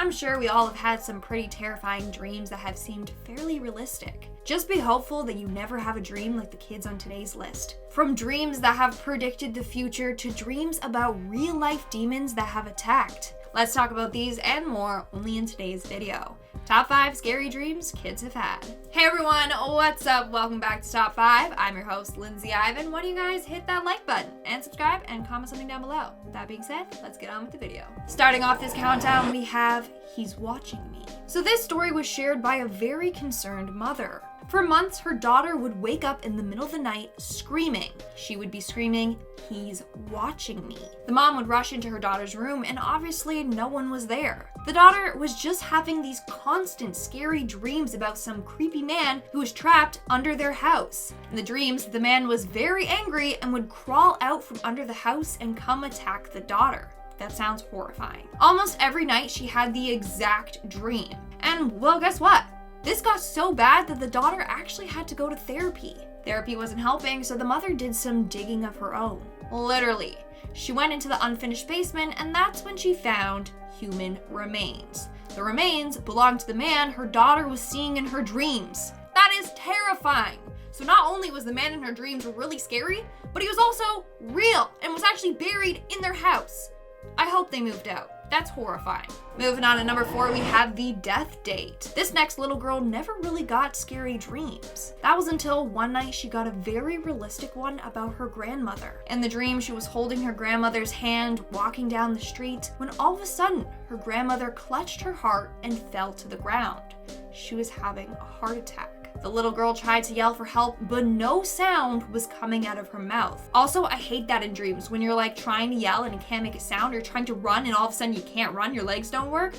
I'm sure we all have had some pretty terrifying dreams that have seemed fairly realistic. Just be hopeful that you never have a dream like the kids on today's list. From dreams that have predicted the future to dreams about real-life demons that have attacked. Let's talk about these and more only in today's video. Top 5 scary dreams kids have had. Hey everyone, what's up? Welcome back to Top 5. I'm your host, Lindsay Ivan. Why don't you guys hit that like button and subscribe and comment something down below. With that being said, let's get on with the video. Starting off this countdown, we have He's Watching Me. So this story was shared by a very concerned mother. For months, her daughter would wake up in the middle of the night screaming. She would be screaming, "He's watching me." The mom would rush into her daughter's room and obviously no one was there. The daughter was just having these constant scary dreams about some creepy man who was trapped under their house. In the dreams, the man was very angry and would crawl out from under the house and come attack the daughter. That sounds horrifying. Almost every night she had the exact dream. And well, guess what? This got so bad that the daughter actually had to go to therapy. Therapy wasn't helping, so the mother did some digging of her own. Literally. She went into the unfinished basement, and that's when she found human remains. The remains belonged to the man her daughter was seeing in her dreams. That is terrifying. So not only was the man in her dreams really scary, but he was also real and was actually buried in their house. I hope they moved out. That's horrifying. Moving on to number 4, we have the death date. This next little girl never really got scary dreams. That was until one night she got a very realistic one about her grandmother. In the dream, she was holding her grandmother's hand, walking down the street, when all of a sudden, her grandmother clutched her heart and fell to the ground. She was having a heart attack. The little girl tried to yell for help, but no sound was coming out of her mouth. Also, I hate that in dreams, when you're like trying to yell and you can't make a sound, or you're trying to run and all of a sudden you can't run, your legs don't work.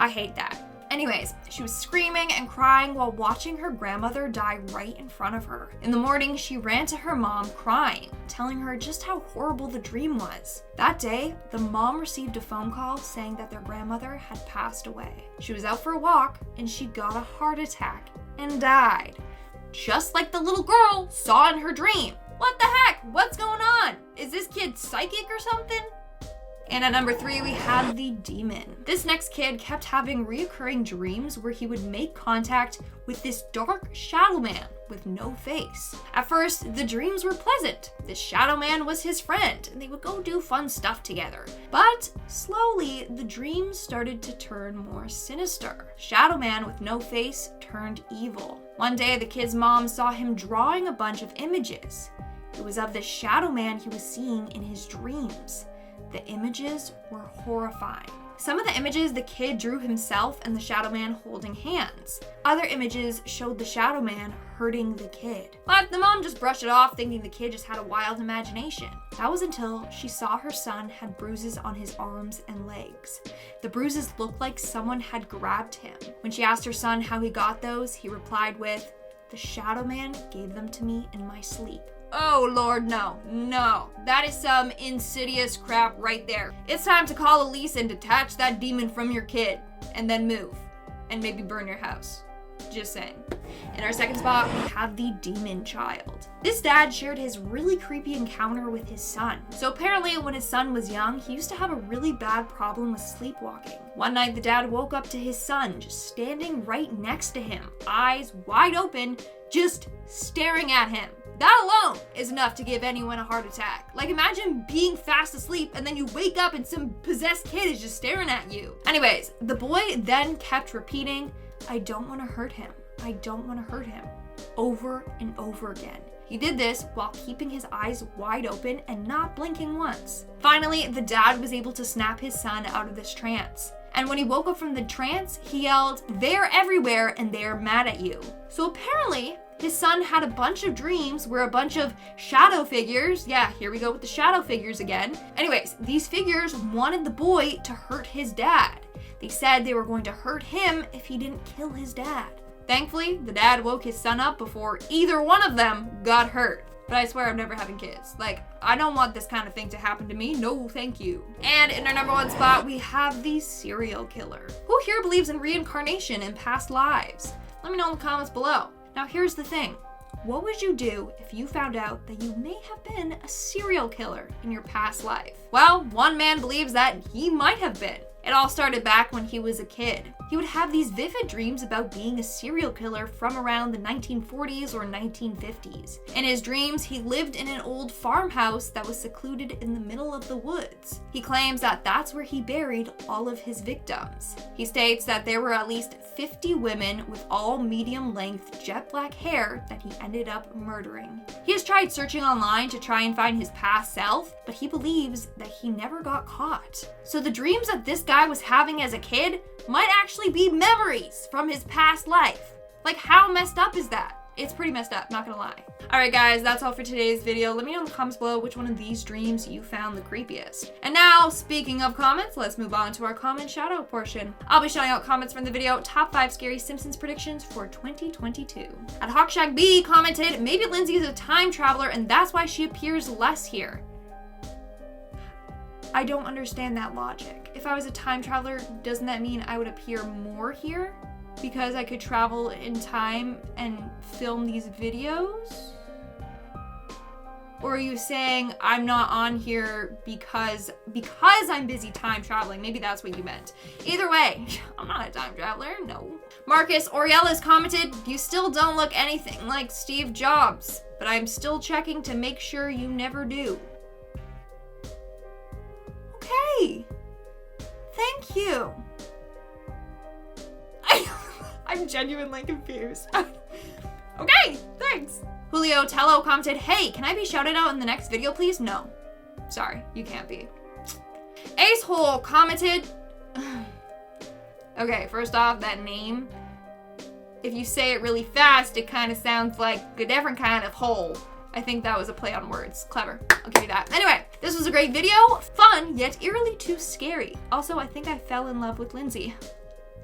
I hate that. Anyways, she was screaming and crying while watching her grandmother die right in front of her. In the morning, she ran to her mom crying, telling her just how horrible the dream was. That day, the mom received a phone call saying that their grandmother had passed away. She was out for a walk and she got a heart attack and died. Just like the little girl saw in her dream. What the heck? What's going on? Is this kid psychic or something? And at number 3, we had the demon. This next kid kept having reoccurring dreams where he would make contact with this dark shadow man with no face. At first, the dreams were pleasant. This shadow man was his friend, and they would go do fun stuff together. But slowly, the dreams started to turn more sinister. Shadow man with no face turned evil. One day, the kid's mom saw him drawing a bunch of images. It was of the shadow man he was seeing in his dreams. The images were horrifying. Some of the images the kid drew himself and the shadow man holding hands. Other images showed the shadow man hurting the kid. But the mom just brushed it off, thinking the kid just had a wild imagination. That was until she saw her son had bruises on his arms and legs. The bruises looked like someone had grabbed him. When she asked her son how he got those, he replied with, "The shadow man gave them to me in my sleep." Oh Lord, no. That is some insidious crap right there. It's time to call Elise and detach that demon from your kid, and then move, and maybe burn your house. Just saying. In our second spot, we have the demon child. This dad shared his really creepy encounter with his son. So apparently when his son was young, he used to have a really bad problem with sleepwalking. One night the dad woke up to his son just standing right next to him, eyes wide open, just staring at him. That alone is enough to give anyone a heart attack. Like, imagine being fast asleep and then you wake up and some possessed kid is just staring at you. Anyways, the boy then kept repeating, "I don't want to hurt him. I don't want to hurt him," over and over again. He did this while keeping his eyes wide open and not blinking once. Finally, the dad was able to snap his son out of this trance. And when he woke up from the trance, he yelled, "They're everywhere and they're mad at you." So apparently, his son had a bunch of dreams where a bunch of shadow figures, yeah, here we go with the shadow figures again. Anyways, these figures wanted the boy to hurt his dad. They said they were going to hurt him if he didn't kill his dad. Thankfully, the dad woke his son up before either one of them got hurt. But I swear I'm never having kids. Like, I don't want this kind of thing to happen to me. No, thank you. And in our number 1 spot, we have the serial killer. Who here believes in reincarnation and past lives? Let me know in the comments below. Now here's the thing. What would you do if you found out that you may have been a serial killer in your past life? Well, one man believes that he might have been. It all started back when he was a kid. He would have these vivid dreams about being a serial killer from around the 1940s or 1950s. In his dreams, he lived in an old farmhouse that was secluded in the middle of the woods. He claims that that's where he buried all of his victims. He states that there were at least 50 women with all medium-length jet black hair that he ended up murdering. He has tried searching online to try and find his past self, but he believes that he never got caught. So the dreams that this guy was having as a kid might actually be memories from his past life. Like, how messed up is that? It's pretty messed up, not gonna lie. Alright guys, that's all for today's video. Let me know in the comments below which one of these dreams you found the creepiest. And now, speaking of comments, let's move on to our comment shoutout portion. I'll be shouting out comments from the video Top 5 Scary Simpsons Predictions for 2022. At HawkshackB commented, maybe Lindsay is a time traveler and that's why she appears less here. I don't understand that logic. If I was a time traveler, doesn't that mean I would appear more here? Because I could travel in time and film these videos? Or are you saying I'm not on here because I'm busy time traveling? Maybe that's what you meant. Either way, I'm not a time traveler, no. Marcus Aurelis commented, you still don't look anything like Steve Jobs, but I'm still checking to make sure you never do. Okay, thank you. I'm genuinely confused. Okay, thanks. Julio Tello commented, hey, can I be shouted out in the next video, please? No. Sorry, you can't be. Ace Hole commented, okay, first off, that name, if you say it really fast, it kind of sounds like a different kind of hole. I think that was a play on words. Clever. I'll give you that. Anyway, this was a great video. Fun, yet eerily too scary. Also, I think I fell in love with Lindsay.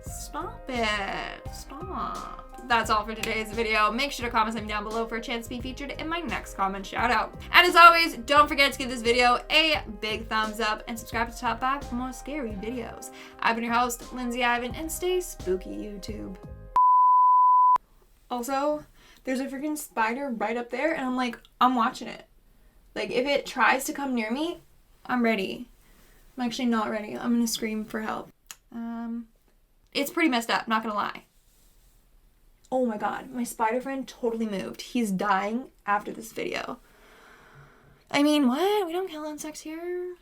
Stop it. Stop. That's all for today's video. Make sure to comment something down below for a chance to be featured in my next comment shout out. And as always, don't forget to give this video a big thumbs up and subscribe to Top 5 for more scary videos. I've been your host, Lindsay Ivan, and stay spooky, YouTube. Also, there's a freaking spider right up there, and I'm watching it. Like, if it tries to come near me, I'm ready. I'm actually not ready. I'm gonna scream for help. It's pretty messed up, not gonna lie. Oh my god, my spider friend totally moved. He's dying after this video. I mean, what? We don't kill insects here.